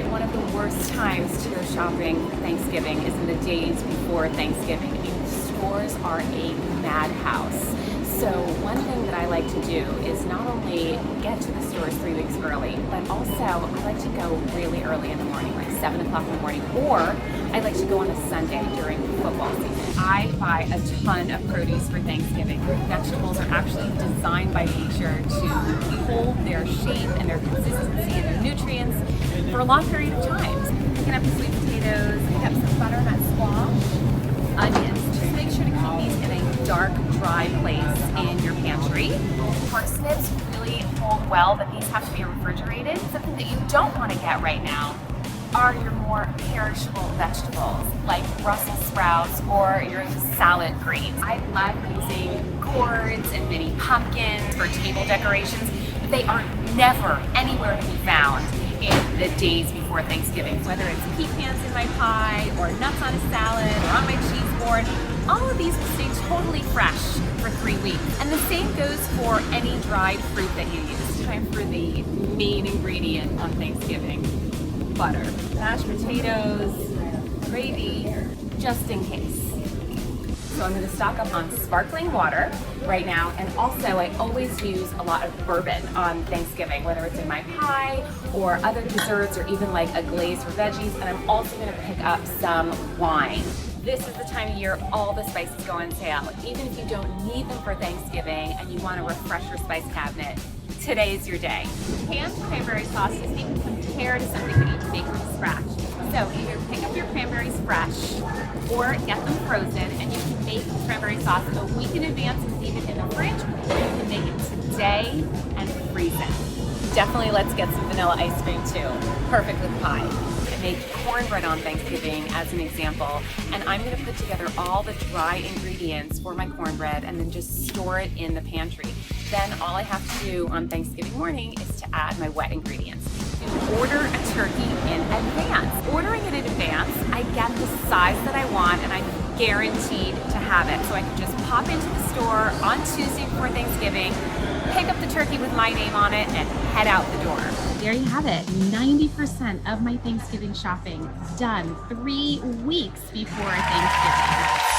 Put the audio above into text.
right, one of the worst times to go shopping for Thanksgiving is in the days before Thanksgiving. And stores are a madhouse. So one thing that I like to do is not only get to the stores 3 weeks early, but also I like to go really early in the morning, like 7 o'clock in the morning, or I like to go on a Sunday during football season. I buy a ton of produce for Thanksgiving. Vegetables are actually designed by nature to hold their shape and their consistency and their nutrients for a long period of time. Picking up the sweet potatoes, pick up some butternut squash, onions. Just make sure to keep these in a dark, dry place in your pantry. Parsnips really hold well, but these have to be refrigerated. Something that you don't want to get right now are your more perishable vegetables like Brussels sprouts or your salad greens. I love using gourds and mini pumpkins for table decorations, but they are never anywhere to be found in the days before Thanksgiving. Whether it's pecans in my pie or nuts on a salad or on my cheese board, all of these will stay totally fresh for 3 weeks. And the same goes for any dried fruit that you use. It's time for the main ingredient on Thanksgiving: butter. Mashed potatoes, gravy, just in case. So I'm going to stock up on sparkling water right now, and also I always use a lot of bourbon on Thanksgiving, whether it's in my pie or other desserts or even like a glaze for veggies, and I'm also going to pick up some wine. This is the time of year all the spices go on sale. Even if you don't need them for Thanksgiving and you want to refresh your spice cabinet, today's your day. Canned cranberry sauce isn't even compared to something that you can make from scratch. So either pick up your cranberries fresh or get them frozen, and you can make cranberry sauce a week in advance and leave it in the fridge, or you can make it today and freeze it. Definitely let's get some vanilla ice cream too. Perfect with pie. I make cornbread on Thanksgiving as an example, and I'm going to put together all the dry ingredients for my cornbread and then just store it in the pantry. Then all I have to do on Thanksgiving morning is to add my wet ingredients. Order a turkey in advance. Ordering it in advance, I get the size that I want and I'm guaranteed to have it. So I can just pop into the store on Tuesday before Thanksgiving, pick up the turkey with my name on it, and head out the door. There you have it. 90% of my Thanksgiving shopping done 3 weeks before Thanksgiving.